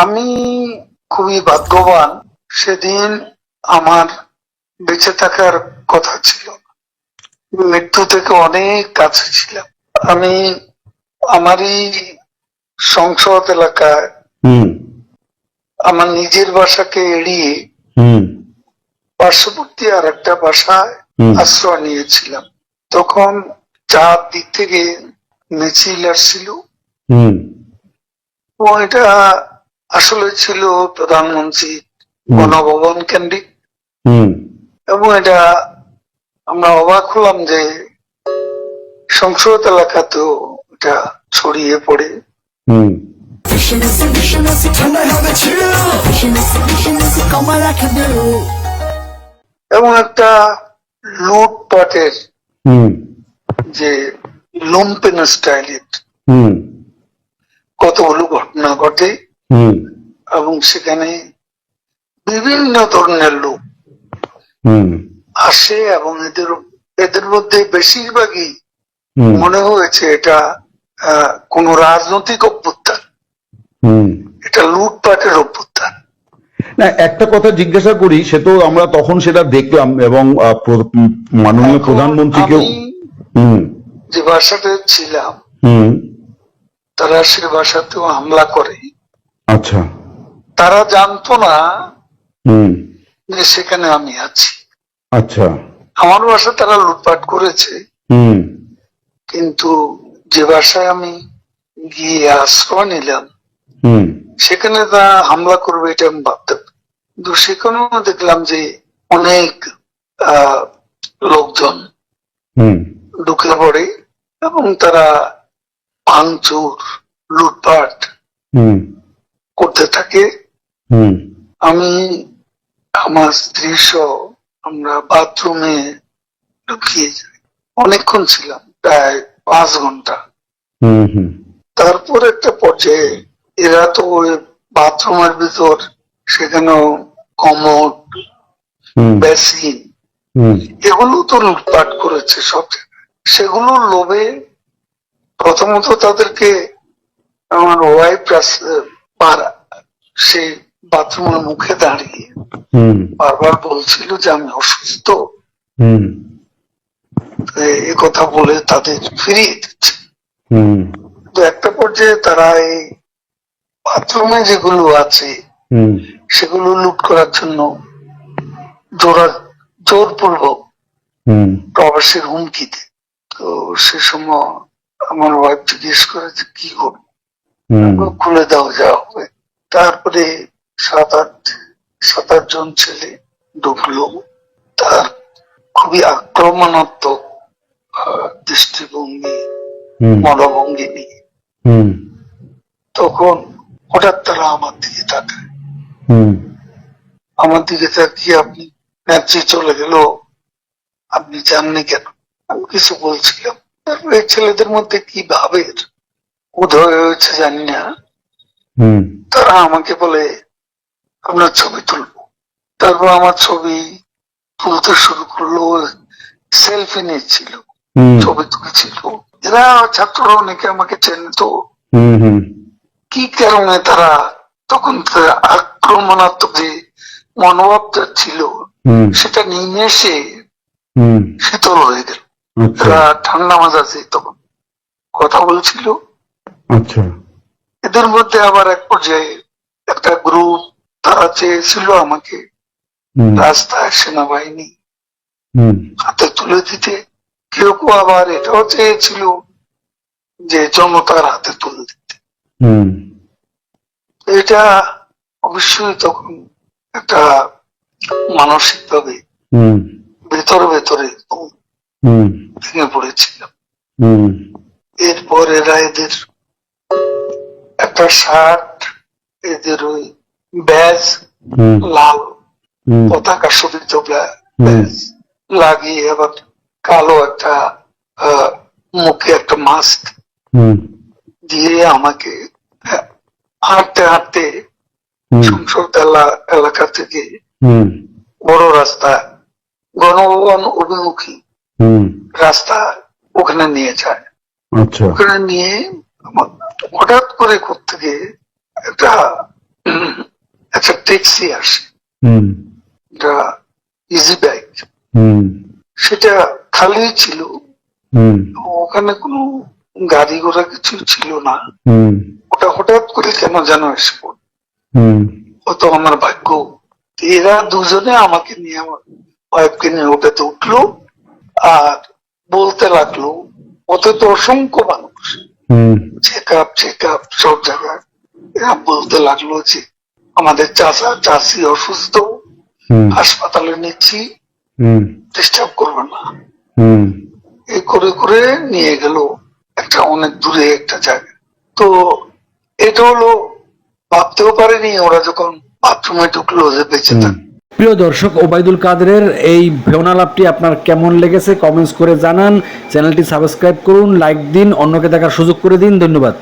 আমি খুবই ভাগ্যবান, সেদিন আমার বেঁচে থাকার কথা ছিল, মৃত্যু থেকে অনেক কাছে ছিলাম। আমি আমারই সংসদ এলাকায় আমার নিজের বাসাকে এড়িয়ে পার্শ্ববর্তী আর একটা বাসায় আশ্রয় নিয়েছিলাম। তখন চার দিক থেকে মিছিল আসছিল এবং এটা আসলে ছিল প্রধানমন্ত্রী গণভবন কেন্দ্রিক, এবং এটা আমরা অবাক হলাম যে সংসদ এলাকাতেও এটা ছড়িয়ে পড়ে। এবং একটা লুটপাটের যে লুম্পেন স্টাইলের কতগুলো ঘটনা ঘটে, এবং সেখানে বিভিন্ন ধরনের লোক আসে, এবং এদের মধ্যে বেশিরভাগই মনে হয়েছে এটা কোন রাজনৈতিক অভ্যুত্থান, এটা লুটপাটের অভ্যুত্থান। না, একটা কথা জিজ্ঞাসা করি, সে তো আমরা তখন সেটা দেখলাম এবং মাননীয় প্রধানমন্ত্রীকেও যে বাসাতে ছিলাম তারা সে বাসাতেও হামলা করে। আচ্ছা, তারা জানতো না যে সেখানে আমি আছি। আচ্ছা, আমার বাসা তারা লুটপাট করেছে, কিন্তু যে বাসায় আমি গিয়ে আশ্রয় নিলাম সেখানে তারা হামলা করবে এটা আমি ভাবতে পারি। কিন্তু সেখানেও দেখলাম যে অনেক লোকজন ঢুকে পড়ে এবং তারা ভাঙচুর লুটপাট করতে থাকে। আমি আমার স্ত্রী সহ আমরা বাথরুমে ঢুকিয়ে যাই, অনেকক্ষণ ছিলাম, প্রায় 5 ঘন্টা। তারপর একটা পর্যায়ে এরা তো ওই বাথরুমের ভিতর সেখানেও কমোড, বেসিন এগুলো তো লুটপাট করেছে সব জায়গায়। সেগুলোর লোভে প্রথমত তাদেরকে আমার ওয়াইফ সেই বাথরুমের মুখে দাঁড়িয়ে বারবার বলছিল যে আমি অসুস্থ, এ কথা বলে তাদের ফিরিয়ে দিচ্ছে। তো একটা পর্যায়ে তারা এই বাথরুমে যেগুলো আছে সেগুলো লুট করার জন্য জোরপূর্বক প্রবেশের হুমকি দেয়। তো সে সময় আমার ওয়াইফ জিজ্ঞেস করে যে কি করবো, খুলে দেওয়া যাওয়া হবে। তারপরে 7-8 জন ছেলে ঢুকলো, তার খুবই আক্রমণাত্মক দৃষ্টিভঙ্গি মনোভঙ্গি নিয়ে। তখন হঠাৎ তারা আমার দিকে তাকায়, আমার দিকে তাকিয়ে আপনি নেত্রী চলে গেল, আপনি জাননি কেন? আমি কিছু বলছিলাম। তারপর এই ছেলেদের মধ্যে কি ভাবের উদয় হয়েছে জানি না, তারা আমাকে বলে আপনার ছবি তুলবো। তারপর আমার ছবি তুলতে শুরু করলো, সেলফি নিচ্ছিল, ছবি তুলছিল। এরা ছাত্ররা অনেকে আমাকে চেনত, কি কারণে তারা তখন আক্রমণাত্মক যে মনোভাবটা ছিল সেটা নিয়ে এসে শীতল হয়ে গেল। তারা ঠান্ডা মাজাজে তখন কথা বলছিল। এদের মধ্যে আবার এক পর্যায়ে একটা গ্রুপ তারা চেয়েছিল আমাকে রাস্তায় সেনাবাহিনী হাতে তুলে দিতে, কেউ কেউ আবার এটাও চেয়েছিল যে জনতার হাতে তুলে দিতে। এটা অবশ্যই তখন একটা মানসিক ভাবে ভেতরে ভেঙে পড়েছিলাম। এরপর এরা এদের একটা শার্ট, এদের ওই ব্যাজ, লাল পতাকা শোভিত ব্যাজ লাগিয়ে আবার কালো একটা মুখে একটা মাস্ক দিয়ে আমাকে হাঁটতে হাঁটতে সংসদ এলাকা থেকে বড় রাস্তা, গণভবন অভিমুখী রাস্তা, ওখানে নিয়ে যায়। ওখানে নিয়ে হঠাৎ করে কোত্থেকে একটা ট্যাক্সি আসে, হুম একটা ইজি বাইক, হুম সেটা খালি ছিল, হুম ওখানে কোনো গাড়ি ঘোড়া কিছু ছিল না। হুম ওটা হঠাৎ করে কেন যেন এসে পড়ল, হুম হয়তো আমার ভাগ্য। এরা দুজনে আমাকে নিয়ে, আমার ওয়াইফকে নিয়ে ওটাতে উঠলো আর বলতে লাগলো, ওতে তো অসংখ্য মানুষ, হুম চেক আপ সব জায়গায়। এরা বলতে লাগলো যে আমাদের চাচা চাচি অসুস্থ, হুম হাসপাতালে নিচ্ছি, হুম ডিস্টার্ব করবে না। হুম এই করে করে নিয়ে গেল একটা অনেক দূরে একটা জায়গা। তো এটা হলো, ভাবতেও পারেনি ওরা যখন বাথরুমে ঢুকলো যে বেঁচে হুম। থাকে। প্রিয় দর্শক, ওবায়দুল কাদেরের এই ভেওনালাপটি আপনার কেমন লেগেছে কমেন্টস করে জানান। চ্যানেলটি সাবস্ক্রাইব করুন, লাইক দিন, অন্যকে দেখার সুযোগ করে দিন। ধন্যবাদ।